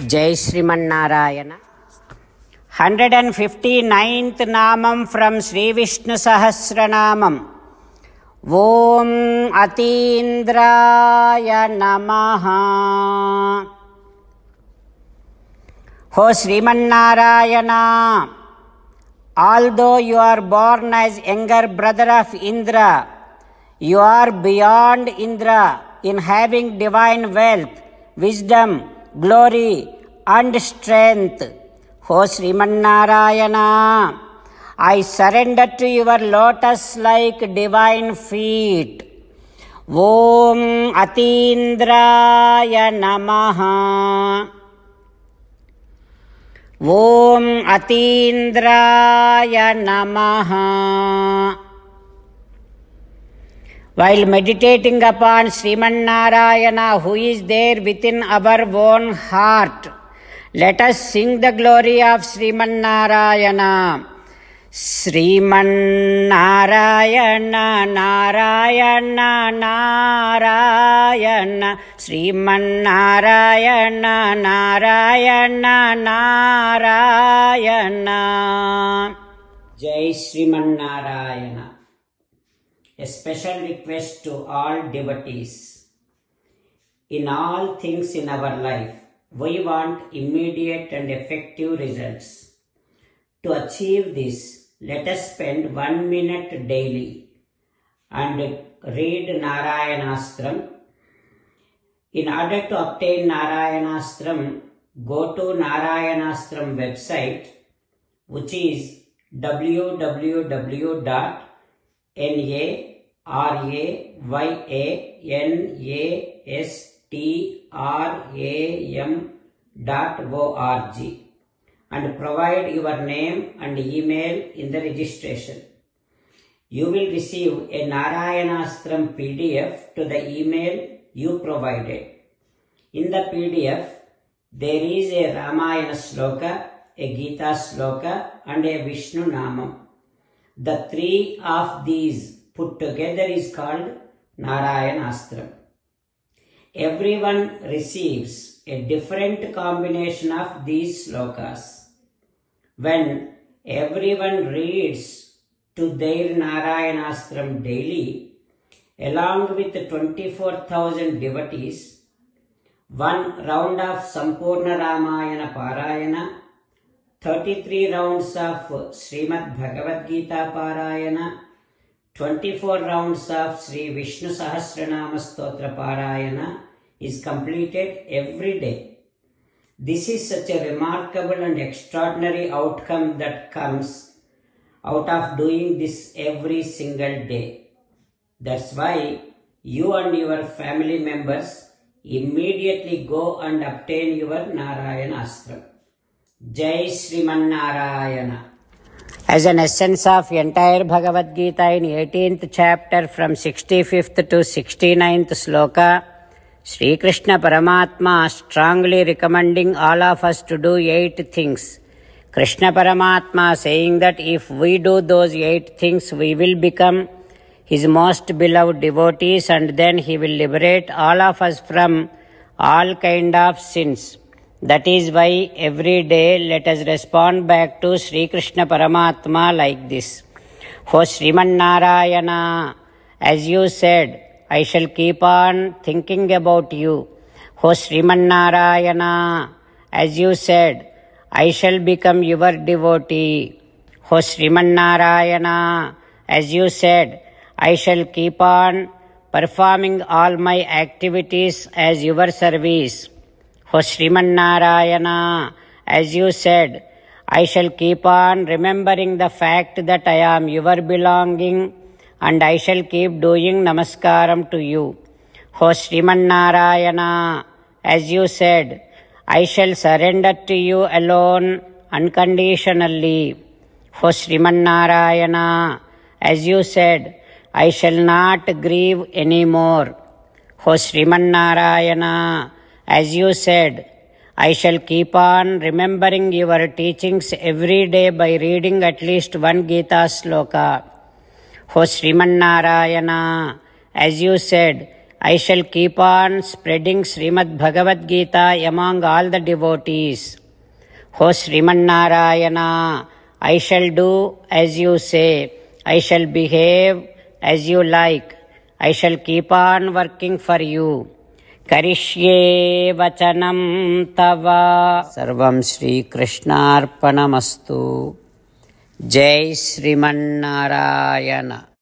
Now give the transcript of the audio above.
Jai Srimanarayana. 159th Namam from Sri Vishnu Sahasranamam. Om Atindraya Namaha. O Srimanarayana, although you are born as younger brother of Indra, you are beyond Indra in having divine wealth, wisdom, glory and strength. O Srimanarayana, I surrender to your lotus-like divine feet. Om Atindraya Namaha. Om Atindraya Namaha. While meditating upon Srimanarayana, who is there within our own heart, let us sing the glory of Srimanarayana. Srimanarayana, Narayana, Narayana, Srimanarayana, Narayana, Narayana. Jai Srimanarayana. A special request to all devotees. In all things in our life, we want immediate and effective results. To achieve this, let us spend 1 minute daily and read Narayanastram. In order to obtain Narayanastram, go to Narayanastram website, which is www.narayanastram.org and provide your name and email in the registration. You will receive a Narayanastram PDF to the email you provided. In the PDF, there is a Ramayana Sloka, a Gita Sloka and a Vishnu Namam. The three of these put together is called Narayanastram. Everyone receives a different combination of these slokas. When everyone reads to their Narayanastram daily, along with 24,000 devotees, 1 round of Sampurna Ramayana Parayana, 33 rounds of Srimad Bhagavad Gita Parayana, 24 rounds of Sri Vishnu Sahasranama Stotra Parayana is completed every day. This is such a remarkable and extraordinary outcome that comes out of doing this every single day. That's why you and your family members immediately go and obtain your Narayanastram. Jai Srimanarayana. As an essence of entire Bhagavad Gita in 18th chapter from 65th to 69th sloka, Sri Krishna Paramatma strongly recommending all of us to do 8 things. Krishna Paramatma saying that if we do those 8 things, we will become his most beloved devotees and then he will liberate all of us from all kind of sins. That is why every day let us respond back to Sri Krishna Paramatma like this. O Srimanarayana, as you said, I shall keep on thinking about you. O Srimanarayana, as you said, I shall become your devotee. O Srimanarayana, as you said, I shall keep on performing all my activities as your service. O Srimanarayana, as you said, I shall keep on remembering the fact that I am your belonging and I shall keep doing namaskaram to you. O Srimanarayana, as you said, I shall surrender to you alone unconditionally. O Srimanarayana, as you said, I shall not grieve anymore. O Srimanarayana, as you said, I shall keep on remembering your teachings every day by reading at least 1 Gita sloka. O Srimanarayana, as you said, I shall keep on spreading Srimad Bhagavad Gita among all the devotees. O Sriman Narayana, I shall do as you say. I shall behave as you like. I shall keep on working for you. Karishye vachanam tava. Sarvam Shri Krishnarpanamastu. Jai Sriman Narayana.